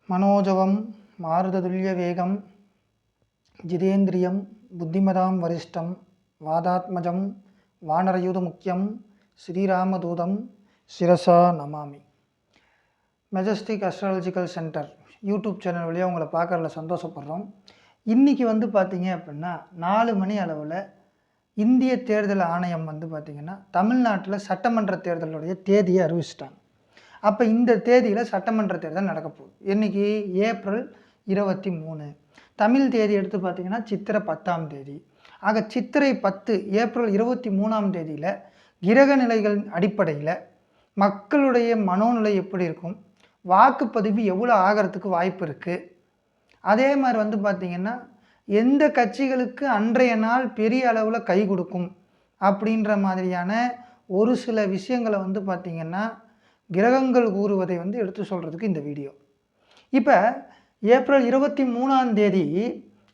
मनोजवं मारुततुल्यवेगं जितेन्द्रियं बुद्धिमतां वरिष्ठं वादात्मजं वानरयूथमुख्यं श्रीरामदूतं शिरसा Namami. Majestic astrological centre YouTube channel வழியாக உங்களை பார்க்கறதுல சந்தோஷப்படுறோம். இன்றைக்கி பார்த்தீங்க அப்படின்னா 4 மணி அளவில் இந்திய தேர்தல் ஆணையம் பார்த்திங்கன்னா தமிழ்நாட்டில் சட்டமன்ற தேர்தலுடைய தேதியை அறிவிச்சிட்டாங்க. அப்போ இந்த தேதியில் சட்டமன்ற தேர்தல் நடக்க போகுது. இன்றைக்கி ஏப்ரல் 23, தமிழ் தேதி எடுத்து பார்த்திங்கன்னா சித்திரை 10ஆம் தேதி. ஆக சித்திரை 10 ஏப்ரல் 23ஆம் தேதியில் கிரக நிலைகளின் அடிப்படையில் மக்களுடைய மனோநிலை எப்படி இருக்கும், வாக்குப்பதிவு எவ்வளோ ஆகிறதுக்கு வாய்ப்பு இருக்குது, அதே மாதிரி பார்த்திங்கன்னா எந்த கட்சிகளுக்கு அன்றைய நாள் பெரிய அளவில் கை கொடுக்கும் அப்படின்ற மாதிரியான ஒரு சில விஷயங்களை பார்த்திங்கன்னா கிரகங்கள் கூறுவதை எடுத்து சொல்கிறதுக்கு இந்த வீடியோ. இப்போ ஏப்ரல் 23ஆம் தேதி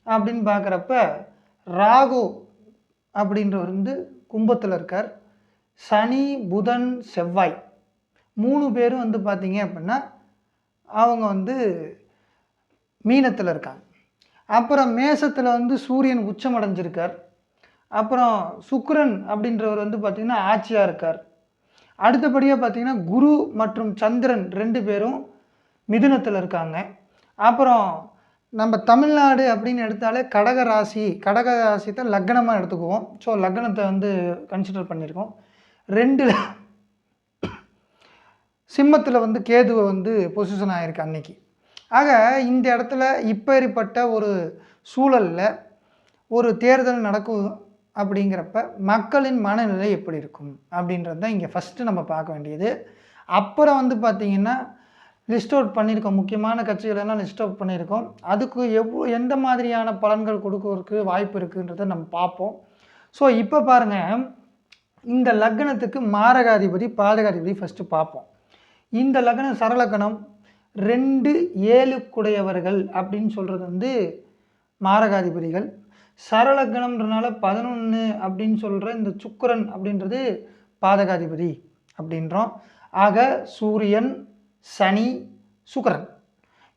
அப்படின்னு பார்க்குறப்ப ராகு அப்படின்றவர் கும்பத்தில் இருக்கார். சனி, புதன், செவ்வாய் 3 பேரும் பார்த்திங்க அப்படின்னா அவங்க மீனத்தில் இருக்காங்க. அப்புறம் மேசத்தில் சூரியன் உச்சம் அடைஞ்சிருக்கார். அப்புறம் சுக்கிரன் அப்படின்றவர் பார்த்திங்கன்னா ஆட்சியாக இருக்கார். அடுத்தபடியாக பார்த்திங்கன்னா குரு மற்றும் சந்திரன் 2 பேரும் மிதுனத்தில் இருக்காங்க. அப்புறம் நம்ம தமிழ்நாடு அப்படின்னு எடுத்தாலே கடக ராசி தான் லக்னமாக எடுத்துக்குவோம். ஸோ லக்னத்தை கன்சிடர் பண்ணியிருக்கோம். 2 சிம்மத்தில் கேதுவை பொசிஷன் ஆகிருக்கு அன்னைக்கு. ஆக இந்த இடத்துல இப்பேற்பட்ட ஒரு சூழலில் ஒரு தேர்தல் நடக்கும் அப்படிங்கிறப்ப மக்களின் மனநிலை எப்படி இருக்கும் அப்படின்றது தான் இங்கே ஃபஸ்ட்டு நம்ம பார்க்க வேண்டியது. அப்புறம் பார்த்திங்கன்னா லிஸ்ட் அவுட் பண்ணியிருக்கோம், முக்கியமான கட்சிகளெல்லாம் லிஸ்ட் அவுட் பண்ணியிருக்கோம். அதுக்கு எந்த மாதிரியான பலன்கள் கொடுக்கறதுக்கு வாய்ப்பு இருக்குன்றதை நம்ம பார்ப்போம். ஸோ இப்போ பாருங்கள், இந்த லக்னத்துக்கு மாரகாதிபதி பாதகாதிபதி ஃபஸ்ட்டு பார்ப்போம். இந்த லக்னம் சரலக்கணம் 2, 7 குடையவர்கள் அப்படின்னு சொல்கிறது மாரகாதிபதிகள். சரலக்கணம்ன்றனால 11 அப்படின்னு சொல்கிற இந்த சுக்கிரன் அப்படின்றது பாதகாதிபதி அப்படின்றோம். ஆக சூரியன், சனி, சுக்கிரன்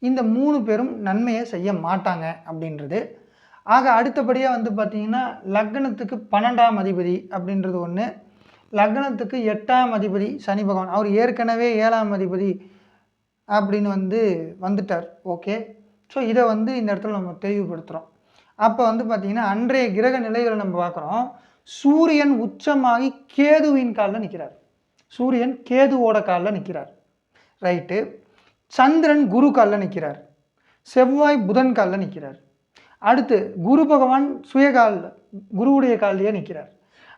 இந்த 3 பேரும் நன்மையை செய்ய மாட்டாங்க அப்படின்றது. ஆக அடுத்தபடியாக பார்த்திங்கன்னா லக்னத்துக்கு 12ஆம் அதிபதி அப்படின்றது ஒன்று, லக்னத்துக்கு 8ஆம் அதிபதி சனி பகவான், அவர் ஏற்கனவே 7ஆம் அதிபதி அப்படின்னு வந்துட்டார். ஓகே, ஸோ இதை இந்த இடத்துல நம்ம தெளிவுபடுத்துகிறோம். அப்போ பார்த்திங்கன்னா அன்றைய கிரக நிலைகளை நம்ம பார்க்குறோம். சூரியன் உச்சமாகி கேதுவின் காலில் நிற்கிறார். சூரியன் கேதுவோட காலில் நிற்கிறார், ரைட்டு. சந்திரன் குரு காலில் நிற்கிறார். செவ்வாய் புதன் காலில் நிற்கிறார். அடுத்து குரு பகவான் சுயகாலில் குருவுடைய காலிலேயே நிற்கிறார்.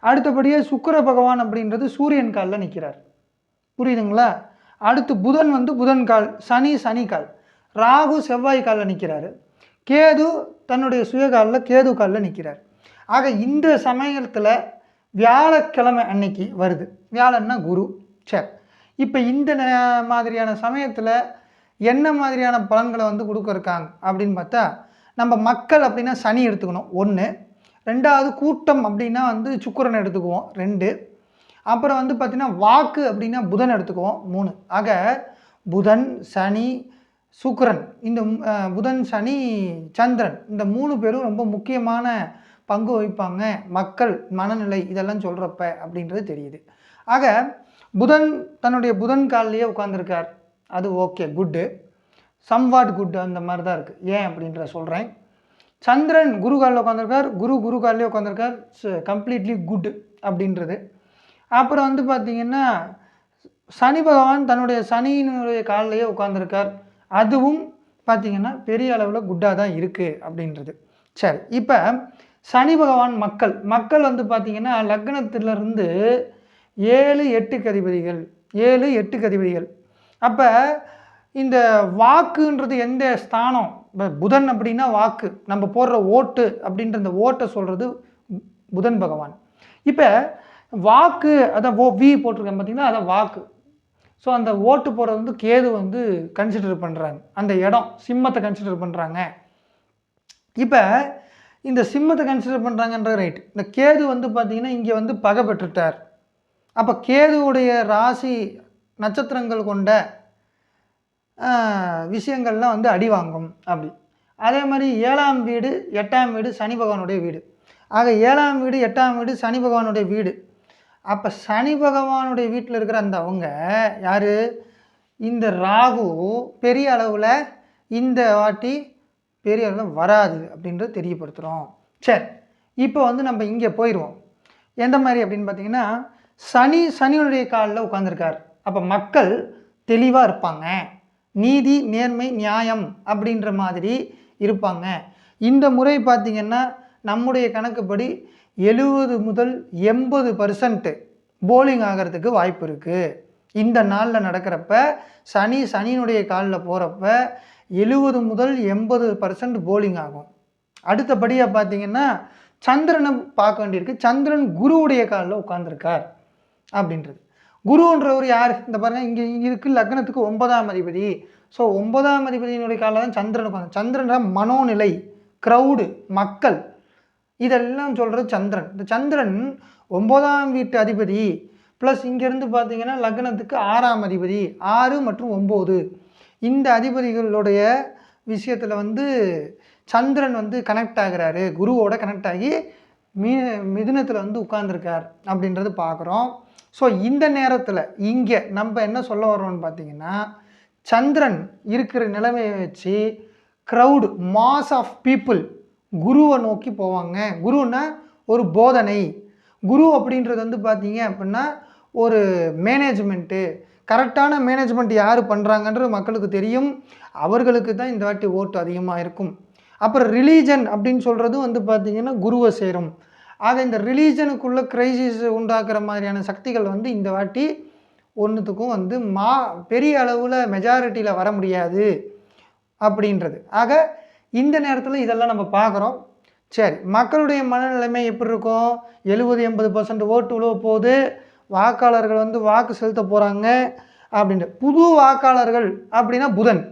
அடுத்தபடியே சுக்கிர பகவான் அப்படின்றது சூரியன் காலில் நிற்கிறார். புரியுதுங்களா? அடுத்து புதன் புதன் கால், சனி கால், ராகு செவ்வாய் காலில் நிற்கிறாரு. கேது தன்னுடைய சுயகாலில் கேது காலில் நிற்கிறார். ஆக இந்த சமயத்தில் வியாழக்கிழமை அன்னைக்கு வருது. வியாழன்னா குரு. சரி, இப்போ இந்த மாதிரியான சமயத்தில் என்ன மாதிரியான பலன்களை கொடுக்க இருக்காங்க அப்படின்னு பார்த்தா, நம்ம மக்கள் அப்படின்னா சனி எடுத்துக்கணும் 1, 2வது கூட்டம் அப்படின்னா சுக்கிரன் எடுத்துக்குவோம் 2, அப்புறம் பார்த்திங்கன்னா வாக்கு அப்படின்னா புதன் எடுத்துக்குவோம் 3. ஆக புதன், சனி, சுக்கிரன், இந்த புதன், சனி, சந்திரன் இந்த 3 பேரும் ரொம்ப முக்கியமான பங்கு வகிப்பாங்க மக்கள் மனநிலை இதெல்லாம் சொல்கிறப்ப அப்படின்றது தெரியுது. ஆக புதன் தன்னுடைய புதன் காலிலேயே உட்காந்துருக்கார். அது ஓகே, குட்டு, சம்வாட் குட், அந்த மாதிரி தான் இருக்குது. ஏன் அப்படின்ற சொல்கிறேன். சந்திரன் குரு காலில் உட்காந்துருக்கார், குரு காலிலே உட்காந்துருக்கார், கம்ப்ளீட்லி குட் அப்படின்றது. அப்புறம் பார்த்திங்கன்னா சனி பகவான் தன்னுடைய சனியினுடைய காலிலேயே உட்காந்துருக்கார். அதுவும் பார்த்திங்கன்னா பெரிய அளவில் குட்டாக தான் இருக்குது அப்படின்றது. சரி, இப்போ சனி பகவான் மக்கள் பார்த்திங்கன்னா லக்னத்திலிருந்து 7, 8 அதிபதிகள். அப்போ இந்த வாக்குன்றது எந்த ஸ்தானம்? புதன் அப்படின்னா வாக்கு, நம்ம போடுற ஓட்டு அப்படின்ற இந்த ஓட்டை சொல்கிறது புதன் பகவான். இப்போ வாக்கு அதான் வி போட்டிருக்கேன் பார்த்திங்கன்னா, அதான் வாக்கு. ஸோ அந்த ஓட்டு போடுறது கேது கன்சிடர் பண்ணுறாங்க. அந்த இடம் சிம்மத்தை கன்சிடர் பண்ணுறாங்க. இப்போ இந்த சிம்மத்தை கன்சிடர் பண்ணுறாங்கன்ற ரைட். இந்த கேது பார்த்திங்கன்னா இங்கே பகை பெற்றுட்டார். அப்போ கேதுவுடைய ராசி நட்சத்திரங்கள் கொண்ட விஷயங்கள்லாம் வந்து அடி வாங்கும் அப்படி. அதே மாதிரி 7ஆம் வீடு 8ஆம் வீடு சனி பகவானுடைய வீடு. ஆக 7ஆம் வீடு 8ஆம் வீடு சனி பகவானுடைய வீடு. அப்போ சனி பகவானுடைய வீட்டில் இருக்கிற அந்த அவங்க யார், இந்த ராகு பெரிய அளவில் இந்த வாட்டி பெரிய அளவில் வராது அப்படின்றத தெரியப்படுத்துகிறோம். சரி, இப்போ வந்து நம்ம இங்கே போயிடுவோம். எந்த மாதிரி அப்படின்னு பார்த்தீங்கன்னா, சனியுடைய காலில் உட்காந்துருக்கார். அப்போ மக்கள் தெளிவாக இருப்பாங்க, நீதி நேர்மை நியாயம் அப்படின்ற மாதிரி இருப்பாங்க. இந்த முறை பார்த்திங்கன்னா நம்முடைய கணக்குப்படி 70 முதல் 80% போலிங் ஆகிறதுக்கு வாய்ப்பு இருக்குது. இந்த நாளில் நடக்கிறப்ப சனியினுடைய காலில் போகிறப்ப 70 முதல் 80% போலிங் ஆகும். அடுத்தபடியாக பார்த்திங்கன்னா சந்திரனை பார்க்க வேண்டியிருக்கு. சந்திரன் குருவுடைய காலில் உட்கார்ந்துருக்கார் அப்படின்றது. குருன்றவர் யார், இந்த பாருங்கள் இங்கே இருக்குது லக்னத்துக்கு 9ஆம் அதிபதி. ஸோ 9ஆம் அதிபதியினுடைய காலில் தான் சந்திரன் உட்காந்து. சந்திரன் மனோநிலை, க்ரௌடு, மக்கள், இதெல்லாம் சொல்கிறது சந்திரன். இந்த சந்திரன் 9ஆம் வீட்டு அதிபதி ப்ளஸ் இங்கேருந்து பார்த்தீங்கன்னா லக்னத்துக்கு 6ஆம் அதிபதி, 6 மற்றும் 9 இந்த அதிபதிகளுடைய விஷயத்தில் வந்து சந்திரன் வந்து கனெக்ட் ஆகிறாரு, குருவோட கனெக்ட் ஆகி மிதுனத்தில் வந்து உட்கார்ந்துருக்கார் அப்படின்றது பார்க்குறோம். ஸோ இந்த நேரத்தில் இங்கே நம்ம என்ன சொல்ல வர்றோம்னு பார்த்தீங்கன்னா, சந்திரன் இருக்கிற நிலைமையை வச்சு க்ரௌடு, மாஸ் ஆஃப் பீப்புள் குருவை நோக்கி போவாங்க. குருன்னா ஒரு போதனை. குரு அப்படின்றது வந்து பார்த்தீங்க அப்படின்னா ஒரு மேனேஜ்மெண்ட்டு. கரெக்டான மேனேஜ்மெண்ட் யார் பண்ணுறாங்கன்றது மக்களுக்கு தெரியும். அவர்களுக்கு தான் இந்த வாட்டி ஓட்டு அதிகமாக இருக்கும். அப்புறம் ரிலீஜன் அப்படின்னு சொல்கிறதும் வந்து பார்த்திங்கன்னா குருவை சேரும். ஆக இந்த ரிலீஜனுக்குள்ளே கிரைசிஸ் உண்டாக்குற மாதிரியான சக்திகள் வந்து இந்த வாட்டி ஒன்றுத்துக்கும் வந்து பெரிய அளவில் மெஜாரிட்டியில் வர முடியாது அப்படின்றது. ஆக இந்த நேரத்தில் இதெல்லாம் நம்ம பார்க்குறோம். சரி, மக்களுடைய மனநிலைமை எப்படி இருக்கும்? 70-80% ஓட்டு உழவ போது வாக்காளர்கள் வந்து வாக்கு செலுத்த போகிறாங்க அப்படின்ட்டு. புது வாக்காளர்கள் அப்படின்னா புதன்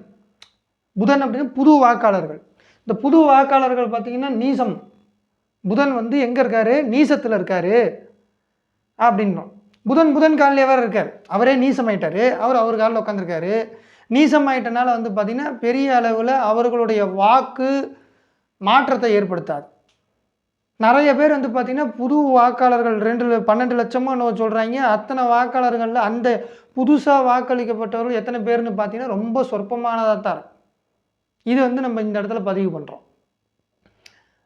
அப்படின்னா புது வாக்காளர்கள். இந்த புது வாக்காளர்கள் பார்த்திங்கன்னா நீசம். புதன் வந்து எங்கே இருக்கார்? நீசத்தில் இருக்கார் அப்படின்னோம். புதன் காலில் வேறு இருக்கார். அவரே நீசமாயிட்டார். அவர் காலில் உட்காந்துருக்காரு. நீசமாயிட்டனால வந்து பார்த்திங்கன்னா பெரிய அளவில் அவர்களுடைய வாக்கு மாற்றத்தை ஏற்படுத்தாது. நிறைய பேர் வந்து பார்த்திங்கன்னா புது வாக்காளர்கள் 12 லட்சமோ என்ன சொல்கிறாங்க. அத்தனை வாக்காளர்களில் அந்த புதுசாக வாக்களிக்கப்பட்டவர்கள் எத்தனை பேர்னு பார்த்திங்கன்னா ரொம்ப சொற்பமானதாக தான் இருக்கும். இது வந்து நம்ம இந்த இடத்துல பதிவு பண்ணுறோம்.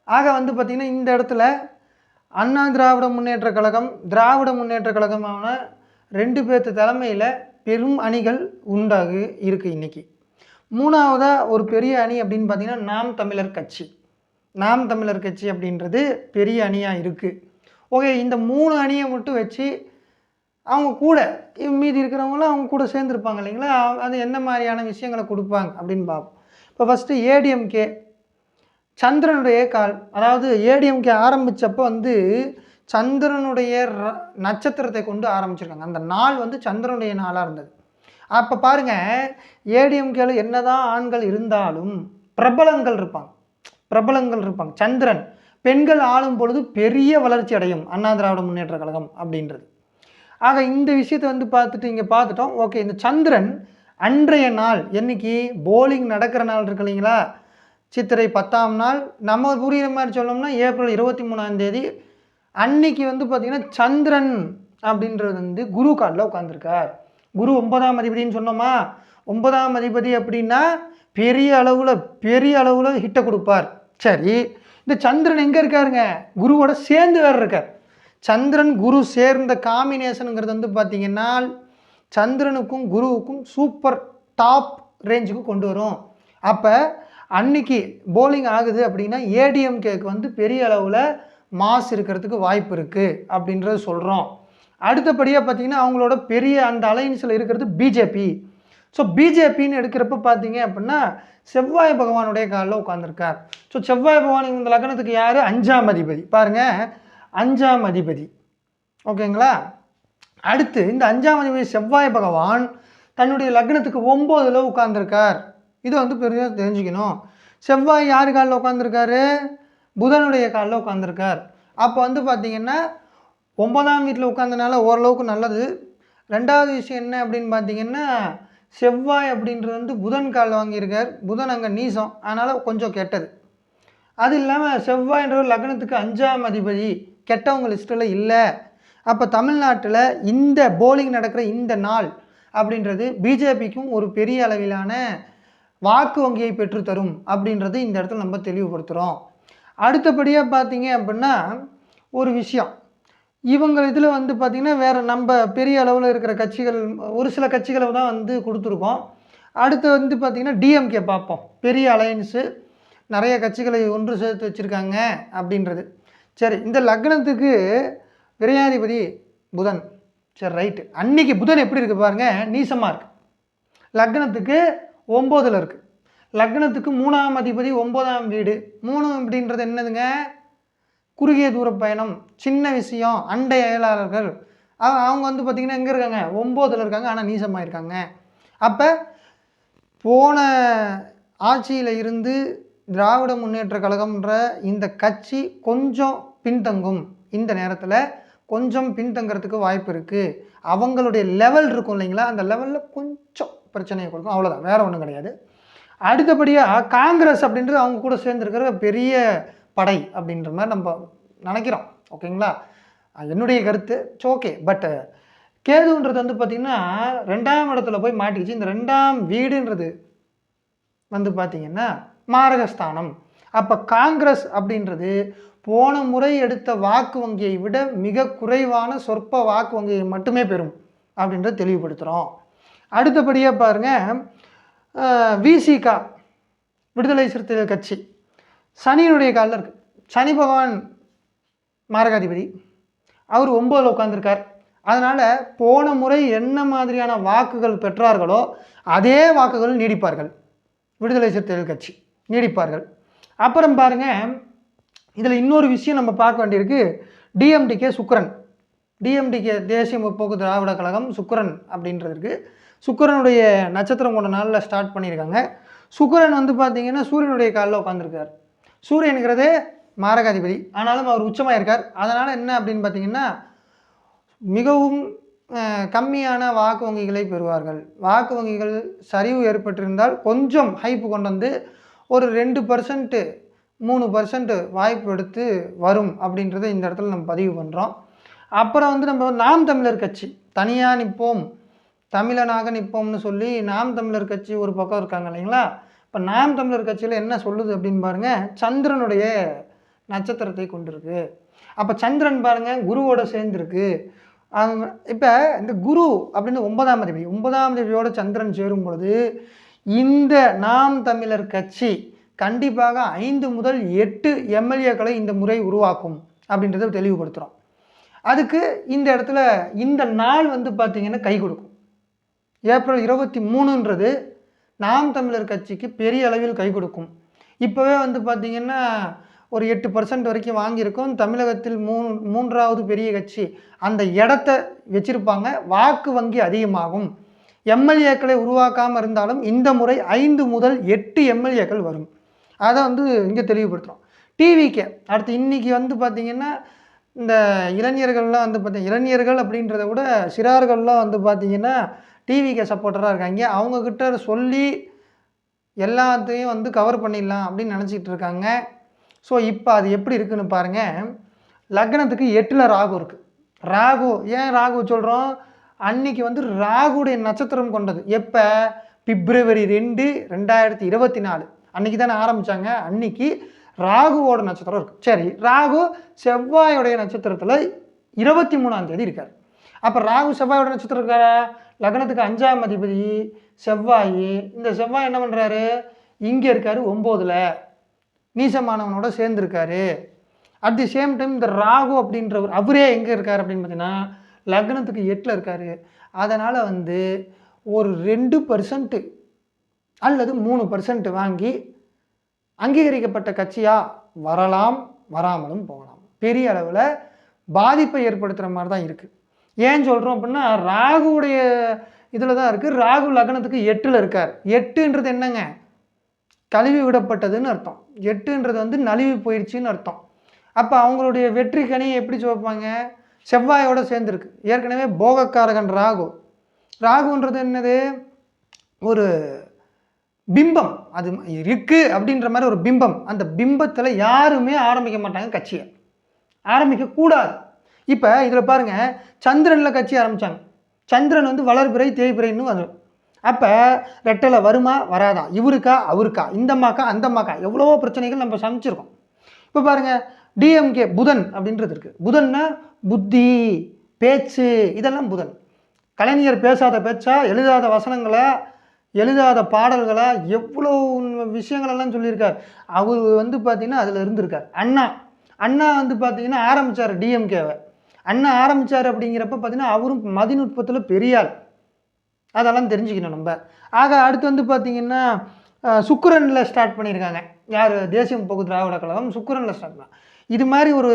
ஆக வந்து பார்த்திங்கன்னா இந்த இடத்துல அண்ணா திராவிட முன்னேற்ற கழகம், திராவிட முன்னேற்ற கழகமான 2 பேர்த்து தலைமையில் பெரும் அணிகள் உண்டாகி இருக்குது இன்றைக்கி. மூணாவதாக ஒரு பெரிய அணி அப்படின்னு பார்த்திங்கன்னா நாம் தமிழர் கட்சி. நாம் தமிழர் கட்சி அப்படின்றது பெரிய அணியாக இருக்குது. ஓகே, இந்த 3 அணியை மட்டும் வச்சு அவங்க கூட மீதி இருக்கிறவங்களாம் அவங்க கூட சேர்ந்துருப்பாங்க இல்லைங்களா? அது என்ன மாதிரியான விஷயங்களை கொடுப்பாங்க அப்படின்னு பார்ப்போம். இப்போ ஃபஸ்ட்டு ஏடிஎம்கே சந்திரனுடைய கால். அதாவது ஏடிஎம்கே ஆரம்பித்தப்போ வந்து சந்திரனுடைய நட்சத்திரத்தை கொண்டு ஆரம்பிச்சிருக்காங்க. அந்த நாள் வந்து சந்திரனுடைய நாளாக இருந்தது. அப்போ பாருங்கள், ஏடிஎம்கேல என்ன தான் ஆண்கள் இருந்தாலும் பிரபலங்கள் இருப்பாங்க. சந்திரன் பெண்கள் ஆளும் பொழுது பெரிய வளர்ச்சி அடையும் அண்ணா திராவிட முன்னேற்ற கழகம் அப்படின்றது. ஆக இந்த விஷயத்தை வந்து இங்கே பார்த்துட்டோம். ஓகே, இந்த சந்திரன் அன்றைய நாள் என்னைக்கு போலிங் நடக்கிற நாள் இருக்கு இல்லைங்களா? சித்திரை 10ஆம் நாள். நம்ம புரிகிற மாதிரி சொல்லணும்னா ஏப்ரல் 23ஆம் தேதி அன்னைக்கு வந்து பார்த்திங்கன்னா சந்திரன் அப்படின்றது வந்து குரு காலில் உட்காந்துருக்கார். குரு 9ஆம் அதிபதினு சொன்னோமா? 9ஆம் அதிபதி அப்படின்னா பெரிய அளவில் ஹிட்டை கொடுப்பார். சரி, இந்த சந்திரன் எங்கே இருக்காருங்க? குருவோட சேர்ந்து வேறு இருக்கார். சந்திரன் குரு சேர்ந்த காம்பினேஷனுங்கிறது வந்து பார்த்திங்கன்னா சந்திரனுக்கும் குருவுக்கும் சூப்பர் டாப் ரேஞ்சுக்கு கொண்டு வரும். அப்போ அன்னைக்கு போலிங் ஆகுது அப்படின்னா ஏடிஎம்கேக்கு வந்து பெரிய அளவில் மாஸ் இருக்கிறதுக்கு வாய்ப்பு இருக்குது அப்படின்றது சொல்கிறோம். அடுத்தபடியாக பார்த்திங்கன்னா அவங்களோட பெரிய அந்த அலையன்ஸில் இருக்கிறது பிஜேபி. ஸோ பிஜேபின்னு எடுக்கிறப்ப பார்த்தீங்க அப்படின்னா செவ்வாய் பகவானுடைய காலில் உட்காந்துருக்கார். ஸோ செவ்வாய் பகவான் இந்த லக்னத்துக்கு யார்? 5ஆம் அதிபதி. பாருங்கள், 5ஆம் அதிபதி. ஓகேங்களா? அடுத்து இந்த 5ஆம் அதிபதி செவ்வாய் பகவான் தன்னுடைய லக்னத்துக்கு 9ல் உட்காந்துருக்கார். இது வந்து பெரிய தெரிஞ்சுக்கணும். செவ்வாய் யார் காலில் உட்காந்துருக்காரு? புதனுடைய காலில் உட்காந்துருக்கார். அப்போ வந்து பார்த்திங்கன்னா 9ஆம் வீட்டில் உட்காந்தனால ஓரளவுக்கு நல்லது. ரெண்டாவது விஷயம் என்ன அப்படின்னு பார்த்திங்கன்னா செவ்வாய் அப்படின்றது வந்து புதன் கால் வாங்கியிருக்கார். புதன் அங்கே நீசம், அதனால் கொஞ்சம் கெட்டது. அது இல்லாமல் செவ்வாய்ன்ற லக்னத்துக்கு 5ஆம் அதிபதி கெட்டவங்க லிஸ்ட்டில் இல்லை. அப்போ தமிழ்நாட்டில் இந்த போலிங் நடக்கிற இந்த நாள் அப்படின்றது பிஜேபிக்கும் ஒரு பெரிய அளவிலான வாக்கு வங்கியை பெற்றுத்தரும் அப்படின்றது இந்த இடத்துல நம்ம தெளிவுபடுத்துகிறோம். அடுத்தபடியாக பார்த்தீங்க அப்படின்னா ஒரு விஷயம், இவங்க இதில் வந்து பார்த்திங்கன்னா வேறு நம்ம பெரிய அளவில் இருக்கிற கட்சிகள் ஒரு சில கட்சிகளை தான் வந்து கொடுத்துருக்கோம். அடுத்து வந்து பார்த்திங்கன்னா டிஎம்கே பார்ப்போம். பெரிய அலையன்ஸு நிறைய கட்சிகளை ஒன்று சேர்த்து வச்சுருக்காங்க அப்படின்றது. சரி, இந்த லக்னத்துக்கு விரையாதிபதி புதன். சரி, ரைட்டு. அன்றைக்கி புதன் எப்படி இருக்குது பாருங்கள், நீசமாக இருக்குது. லக்னத்துக்கு 9ல் இருக்குது. லக்னத்துக்கு 3ஆம் அதிபதி 9ஆம் வீடு. 3 அப்படின்றது என்னதுங்க, குறுகிய தூர பயணம், சின்ன விஷயம், அண்டை அயலாளர்கள். அவங்க வந்து பார்த்திங்கன்னா எங்கே இருக்காங்க, 9ல் இருக்காங்க, ஆனால் நீசமாக இருக்காங்க. அப்போ போன ஆட்சியில் இருந்து திராவிட முன்னேற்ற கழகம்ன்ற இந்த கட்சி கொஞ்சம் பின்தங்கும். இந்த நேரத்தில் கொஞ்சம் பின்தங்கிறதுக்கு வாய்ப்பு இருக்குது. அவங்களுடைய லெவல் இருக்கும் இல்லைங்களா, அந்த லெவலில் கொஞ்சம் பிரச்சனையை கொடுக்கும், அவ்வளோதான், வேறு ஒன்றும் கிடையாது. அடுத்தபடியாக காங்கிரஸ் அப்படின்றது அவங்க கூட சேர்ந்துருக்கிற பெரிய படை அப்படின்ற மாதிரி நம்ம நினைக்கிறோம். ஓகேங்களா, என்னுடைய கருத்து. ஓகே. பட் கேதுன்றது வந்து பார்த்திங்கன்னா 2ஆம் இடத்துல போய் மாட்டிக்கிச்சு. இந்த 2ஆம் வீடுன்றது வந்து பார்த்திங்கன்னா மாரகஸ்தானம். அப்போ காங்கிரஸ் அப்படின்றது போன முறை எடுத்த வாக்கு வங்கியை விட மிக குறைவான சொற்ப வாக்கு வங்கியை மட்டுமே பெறும் அப்படின்றத தெளிவுபடுத்துகிறோம். அடுத்தபடியாக பாருங்கள், விசிகா விடுதலை சிறுத்தைகள் கட்சி சனியினுடைய காலில் இருக்குது. சனி பகவான் மாரகாதிபதி, அவர் 9ல் உட்காந்துருக்கார். அதனால் போன முறை என்ன மாதிரியான வாக்குகள் பெற்றார்களோ அதே வாக்குகள் நீடிப்பார்கள். விடுதலை சிறுத்தைகள் கட்சி நீடிப்பார்கள். அப்புறம் பாருங்கள், இதில் இன்னொரு விஷயம் நம்ம பார்க்க வேண்டியிருக்கு. டிஎம்டிகே சுக்கிரன், டிஎம்டிகே தேசிய முற்போக்கு திராவிட கழகம் சுக்கிரன் அப்படின்றதுக்கு சுக்கிரனுடைய நட்சத்திரம் கொண்ட நாளில் ஸ்டார்ட் பண்ணியிருக்காங்க. சுக்கிரன் வந்து பார்த்திங்கன்னா சூரியனுடைய காலில் உட்காந்துருக்கார். சூரியனுங்கிறது மாரகாதிபதி, ஆனாலும் அவர் உச்சமாக இருக்கார். அதனால் என்ன அப்படின்னு பார்த்திங்கன்னா மிகவும் கம்மியான வாக்கு வங்கிகளை பெறுவார்கள். வாக்கு வங்கிகள் சரிவு ஏற்பட்டிருந்தால் கொஞ்சம் ஹைப்பு கொண்டு வந்து ஒரு 2% 3% வாய்ப்பு எடுத்து வரும் அப்படின்றத இந்த இடத்துல நம்ம பதிவு பண்ணுறோம். அப்புறம் வந்து நம்ம நாம் தமிழர் கட்சி தனியாக நிற்போம், தமிழனாக நிற்போம்னு சொல்லி நாம் தமிழர் கட்சி ஒரு பக்கம் இருக்காங்க இல்லைங்களா. இப்போ நாம் தமிழர் கட்சியில் என்ன சொல்லுது அப்படின்னு பாருங்கள், சந்திரனுடைய நட்சத்திரத்தை கொண்டிருக்கு. அப்போ சந்திரன் பாருங்கள் குருவோட சேர்ந்துருக்கு. இப்போ இந்த குரு அப்படின்னு 9ஆம் அதிபதி, 9ஆம் அதிபதியோட சந்திரன் சேரும் பொழுது இந்த நாம் தமிழர் கட்சி கண்டிப்பாக 5 முதல் 8 எம்எல்ஏக்களை இந்த முறை உருவாக்கும் அப்படின்றத தெளிவுபடுத்துகிறோம். அதுக்கு இந்த இடத்துல இந்த நாள் வந்து பார்த்திங்கன்னா கை கொடுக்கும். ஏப்ரல் 23ன்றது நாம் தமிழர் கட்சிக்கு பெரிய அளவில் கை கொடுக்கும். இப்போவே வந்து பார்த்திங்கன்னா ஒரு 8% வரைக்கும் வாங்கியிருக்கோம். தமிழகத்தில் 3வது பெரிய கட்சி அந்த இடத்த வச்சுருப்பாங்க. வாக்கு வங்கி அதிகமாகும். எம்எல்ஏக்களை உருவாக்காமல் இருந்தாலும் இந்த முறை 5 முதல் 8 எம்எல்ஏக்கள் வரும். அதை வந்து இங்கே தெளிவுபடுத்துகிறோம். டிவிக்கே அடுத்து இன்றைக்கி வந்து பார்த்திங்கன்னா இந்த இளைஞர்கள்லாம் வந்து இளைஞர்கள் அப்படின்றத விட சிறார்கள்லாம் வந்து பார்த்திங்கன்னா டிவிக்கே சப்போர்ட்டராக இருக்காங்க. அவங்கக்கிட்ட சொல்லி எல்லாத்தையும் வந்து கவர் பண்ணிடலாம் அப்படின்னு நினச்சிக்கிட்டு இருக்காங்க. ஸோ இப்போ அது எப்படி இருக்குதுன்னு பாருங்கள். லக்னத்துக்கு 8ல் ராகு இருக்குது. ராகு ஏன் ராகு சொல்கிறோம், அன்றைக்கி வந்து ராகுடைய நட்சத்திரம் கொண்டது. எப்போ, பிப்ரவரி 2, 2024 அன்றைக்கி தானே ஆரம்பித்தாங்க. அன்றைக்கி ராகுவோட நட்சத்திரம் இருக்குது. சரி, ராகு செவ்வாயோடைய நட்சத்திரத்தில் 23ஆம் தேதி இருக்கார். அப்போ ராகு செவ்வாயோட நட்சத்திரம் இருக்கார, லக்னத்துக்கு 5ஆம் அதிபதி செவ்வாய். இந்த செவ்வாய் என்ன பண்ணுறாரு, இங்கே இருக்கார் 9ல் நீசமானவனோட சேர்ந்துருக்காரு. அட் தி சேம் டைம் இந்த ராகு அப்படின்றவர் அவரே எங்கே இருக்கார் அப்படின்னு பார்த்தீங்கன்னா லக்னத்துக்கு 8ல் இருக்கார். அதனால் வந்து ஒரு 2% அல்லது 3% வாங்கி அங்கீகரிக்கப்பட்ட கட்சியாக வரலாம், வராமலும் போகலாம். பெரிய அளவில் பாதிப்பை ஏற்படுத்துகிற மாதிரி தான் இருக்குது. ஏன் சொல்கிறோம் அப்படின்னா ராகுவுடைய இதில் தான் இருக்குது. ராகு லக்னத்துக்கு 8ல் இருக்கார். 8ன்றது என்னங்க, கழுவி விடப்பட்டதுன்னு அர்த்தம். 8ன்றது வந்து நழுவி போயிடுச்சின்னு அர்த்தம். அப்போ அவங்களுடைய வெற்றி கனியை எப்படி சொல்வாங்க, செவ்வாயோடு சேர்ந்துருக்கு. ஏற்கனவே போகக்காரகன் ராகு. ராகுன்றது என்னது, ஒரு பிம்பம் அது இருக்குது அப்படின்ற மாதிரி ஒரு பிம்பம். அந்த பிம்பத்தில் யாருமே ஆரம்பிக்க மாட்டாங்க கட்சியை, ஆரம்பிக்கக்கூடாது. இப்போ இதில் பாருங்கள், சந்திரனில் கட்சி ஆரம்பித்தாங்க. சந்திரன் வந்து வளர்பிறை தேய்பிறைன்னு வரும். அப்போ ரெட்டலை வருமா வராதா, இவருக்கா அவருக்கா, இந்தம்மாக்கா அந்தம்மாக்கா, எவ்வளவோ பிரச்சனைகள் நம்ம சமைச்சிருக்கோம். இப்போ பாருங்கள், டிஎம்கே புதன் அப்படின்றது இருக்குது. புதன்னா புத்தி, பேச்சு, இதெல்லாம் புதன். கலைஞர் பேசாத பேச்சா, எழுதாத வசனங்களா, எழுதாத பாடல்களா, எவ்வளோ விஷயங்களெல்லாம் சொல்லியிருக்கார். அவர் வந்து பார்த்திங்கன்னா அதில் இருந்திருக்கார். அண்ணா வந்து பார்த்திங்கன்னா ஆரம்பித்தார் டிஎம்கேவை. அண்ணா ஆரம்பித்தார் அப்படிங்கிறப்ப பார்த்திங்கன்னா அவரும் மதிநுட்பத்தில் பெரிய ஆள். அதெல்லாம் தெரிஞ்சுக்கணும் நம்ம. ஆக அடுத்து வந்து பார்த்திங்கன்னா சுக்கிரனில் ஸ்டார்ட் பண்ணியிருக்காங்க. யார்? தேசிய முற்போக்கு திராவிட கழகம் சுக்கிரனில் ஸ்டார்ட் பண்ணாங்க. இது மாதிரி ஒரு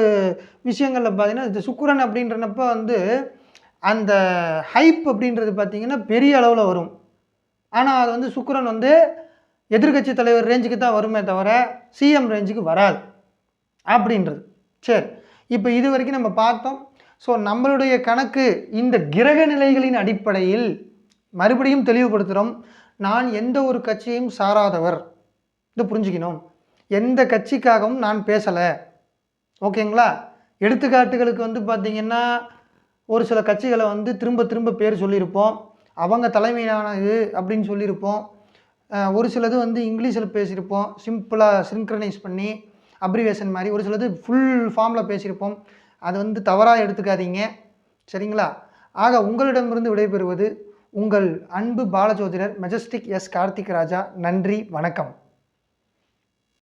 விஷயங்களில் பார்த்திங்கன்னா இந்த சுக்கிரன் அப்படின்றப்ப வந்து அந்த ஹைப் அப்படின்றது பார்த்திங்கன்னா பெரிய அளவில் வரும். ஆனால் அது வந்து சுக்கிரன் வந்து எதிர்கட்சி தலைவர் ரேஞ்சுக்கு தான் வருமே தவிர சிஎம் ரேஞ்சுக்கு வராது அப்படின்றது. சரி, இப்போ இது வரைக்கும் நம்ம பார்த்தோம். ஸோ நம்மளுடைய கணக்கு இந்த கிரக நிலைகளின் அடிப்படையில் மறுபடியும் தெளிவுபடுத்துகிறோம். நான் எந்த ஒரு கட்சியையும் சாராதவர், இது புரிஞ்சுக்கணும். எந்த கட்சிக்காகவும் நான் பேசலை, ஓகேங்களா? எடுத்துக்காட்டுகளுக்கு வந்து பார்த்திங்கன்னா ஒரு சில கட்சிகளை வந்து திரும்ப திரும்ப பேர் சொல்லியிருப்போம், அவங்க தலைமையிலானது அப்படின்னு சொல்லியிருப்போம். ஒரு சிலது வந்து இங்கிலீஷில் பேசியிருப்போம், சிம்பிளாக சிங்க்ரனைஸ் பண்ணி அப்ரிவேஷன் மாதிரி. ஒரு சிலது ஃபுல் ஃபார்மில் பேசியிருப்போம். அது வந்து தவறாக எடுத்துக்காதீங்க, சரிங்களா? ஆக உங்களிடமிருந்து விடைபெறுவது உங்கள் அன்பு பாலஜோதிடர் மெஜஸ்டிக் எஸ் கார்த்திக் ராஜா. நன்றி, வணக்கம்.